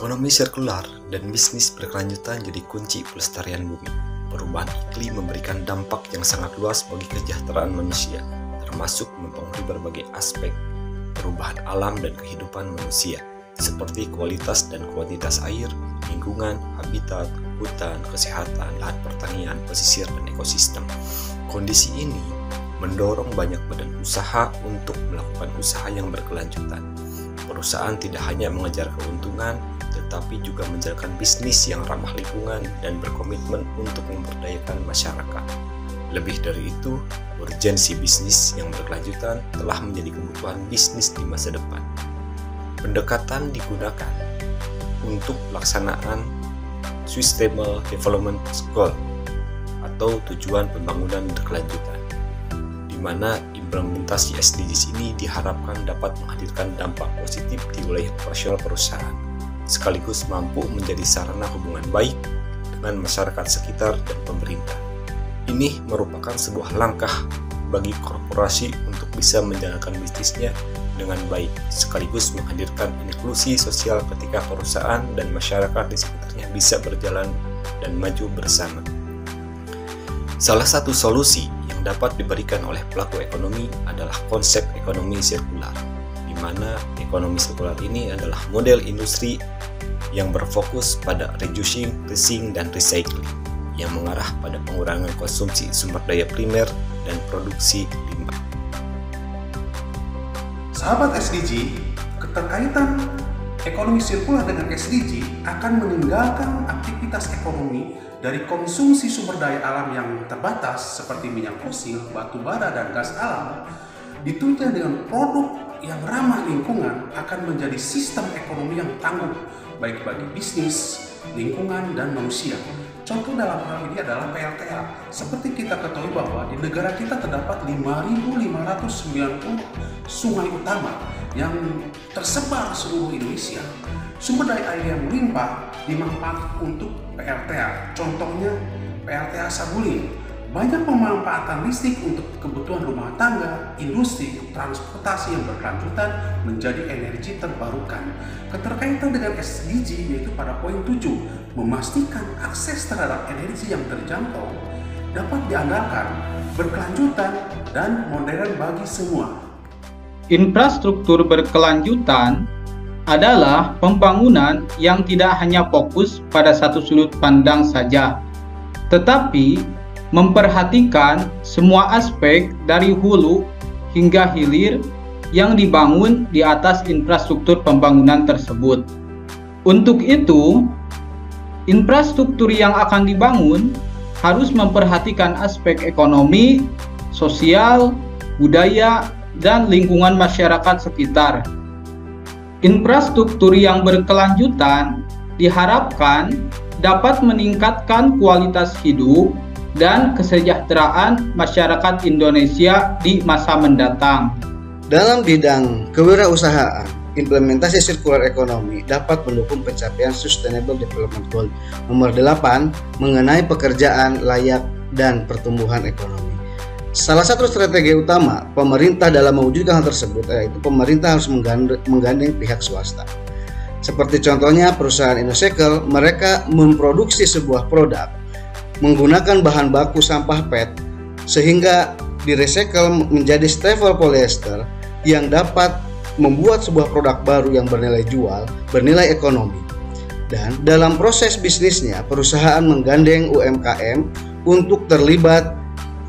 Ekonomi sirkular dan bisnis berkelanjutan jadi kunci pelestarian bumi. Perubahan iklim memberikan dampak yang sangat luas bagi kesejahteraan manusia, termasuk mempengaruhi berbagai aspek perubahan alam dan kehidupan manusia, seperti kualitas dan kuantitas air, lingkungan, habitat, hutan, kesehatan, lahan pertanian, pesisir, dan ekosistem. Kondisi ini mendorong banyak badan usaha untuk melakukan usaha yang berkelanjutan. Perusahaan tidak hanya mengejar keuntungan, tetapi juga menjalankan bisnis yang ramah lingkungan dan berkomitmen untuk memberdayakan masyarakat. Lebih dari itu, urgensi bisnis yang berkelanjutan telah menjadi kebutuhan bisnis di masa depan. Pendekatan digunakan untuk pelaksanaan Sustainable Development Goal atau tujuan pembangunan berkelanjutan, di mana implementasi SDGs ini diharapkan dapat menghadirkan dampak positif di wilayah operasional perusahaan, sekaligus mampu menjadi sarana hubungan baik dengan masyarakat sekitar dan pemerintah. Ini merupakan sebuah langkah bagi korporasi untuk bisa menjalankan bisnisnya dengan baik, sekaligus menghadirkan inklusi sosial ketika perusahaan dan masyarakat di sekitarnya bisa berjalan dan maju bersama. Salah satu solusi yang dapat diberikan oleh pelaku ekonomi adalah konsep ekonomi sirkular, di mana ekonomi sirkular ini adalah model industri yang berfokus pada reducing, reusing, dan recycling, yang mengarah pada pengurangan konsumsi sumber daya primer dan produksi limbah. Sahabat SDG, keterkaitan ekonomi sirkular dengan SDG akan meninggalkan aktivitas ekonomi dari konsumsi sumber daya alam yang terbatas seperti minyak fosil, batu bara, dan gas alam, ditunjang dengan produk yang ramah lingkungan akan menjadi sistem ekonomi yang tangguh baik bagi bisnis, lingkungan, dan manusia. Contoh dalam hal ini adalah PLTA. Seperti kita ketahui bahwa di negara kita terdapat 5.590 sungai utama yang tersebar seluruh Indonesia. Sumber daya air yang melimpah dimanfaatkan untuk PLTA. Contohnya PLTA Saguling. Banyak pemanfaatan listrik untuk kebutuhan rumah tangga, industri, transportasi yang berkelanjutan menjadi energi terbarukan. Keterkaitan dengan SDG yaitu pada poin 7, memastikan akses terhadap energi yang terjangkau dapat diandalkan, berkelanjutan, dan modern bagi semua. Infrastruktur berkelanjutan adalah pembangunan yang tidak hanya fokus pada satu sudut pandang saja, tetapi memperhatikan semua aspek dari hulu hingga hilir yang dibangun di atas infrastruktur pembangunan tersebut. Untuk itu, infrastruktur yang akan dibangun harus memperhatikan aspek ekonomi, sosial, budaya, dan lingkungan masyarakat sekitar. Infrastruktur yang berkelanjutan diharapkan dapat meningkatkan kualitas hidup dan kesejahteraan masyarakat Indonesia di masa mendatang. Dalam bidang kewirausahaan, implementasi sirkular ekonomi dapat mendukung pencapaian Sustainable Development Goal nomor 8 mengenai pekerjaan layak dan pertumbuhan ekonomi. Salah satu strategi utama pemerintah dalam mewujudkan hal tersebut yaitu pemerintah harus menggandeng pihak swasta. Seperti contohnya perusahaan Indocycle, mereka memproduksi sebuah produk menggunakan bahan baku sampah PET sehingga direcycle menjadi staple polyester yang dapat membuat sebuah produk baru yang bernilai jual, bernilai ekonomi. Dan dalam proses bisnisnya, perusahaan menggandeng UMKM untuk terlibat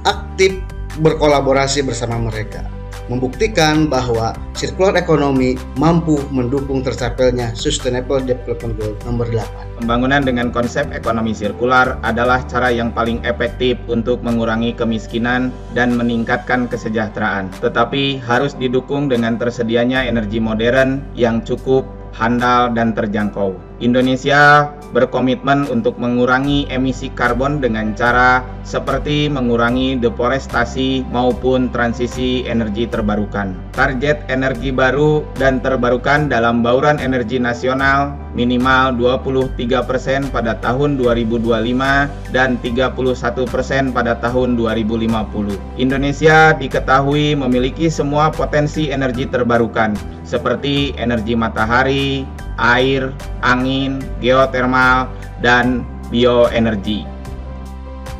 aktif berkolaborasi bersama mereka, membuktikan bahwa sirkular ekonomi mampu mendukung tercapainya Sustainable Development Goal nomor 8. Pembangunan dengan konsep ekonomi sirkular adalah cara yang paling efektif untuk mengurangi kemiskinan dan meningkatkan kesejahteraan, tetapi harus didukung dengan tersedianya energi modern yang cukup, handal, dan terjangkau. Indonesia berkomitmen untuk mengurangi emisi karbon dengan cara seperti mengurangi deforestasi maupun transisi energi terbarukan. Target energi baru dan terbarukan dalam bauran energi nasional minimal 23% pada tahun 2025 dan 31% pada tahun 2050. Indonesia diketahui memiliki semua potensi energi terbarukan seperti energi matahari, air, angin, geotermal, dan bioenergi.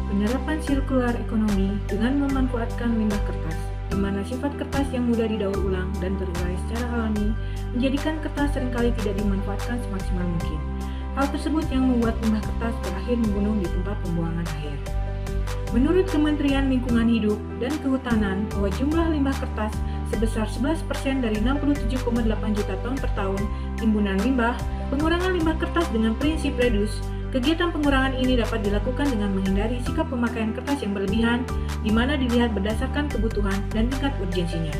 Penerapan sirkular ekonomi dengan memanfaatkan limbah kertas, di mana sifat kertas yang mudah didaur ulang dan terurai secara alami menjadikan kertas seringkali tidak dimanfaatkan semaksimal mungkin. Hal tersebut yang membuat limbah kertas berakhir menggunung di tempat pembuangan akhir. Menurut Kementerian Lingkungan Hidup dan Kehutanan bahwa jumlah limbah kertas sebesar 11% dari 67,8 juta ton per tahun timbunan limbah, pengurangan limbah kertas dengan prinsip reduce. Kegiatan pengurangan ini dapat dilakukan dengan menghindari sikap pemakaian kertas yang berlebihan, di mana dilihat berdasarkan kebutuhan dan tingkat urgensinya.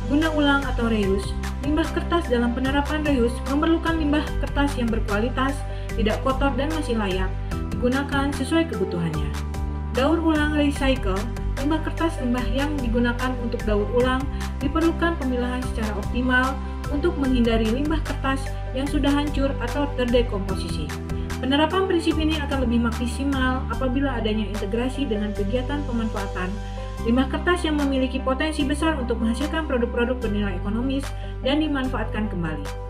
Guna ulang atau reuse, limbah kertas dalam penerapan reuse memerlukan limbah kertas yang berkualitas, tidak kotor dan masih layak, digunakan sesuai kebutuhannya. Daur ulang recycle, limbah kertas limbah yang digunakan untuk daur ulang diperlukan pemilahan secara optimal untuk menghindari limbah kertas yang sudah hancur atau terdekomposisi. Penerapan prinsip ini akan lebih maksimal apabila adanya integrasi dengan kegiatan pemanfaatan limbah kertas yang memiliki potensi besar untuk menghasilkan produk-produk bernilai ekonomis dan dimanfaatkan kembali.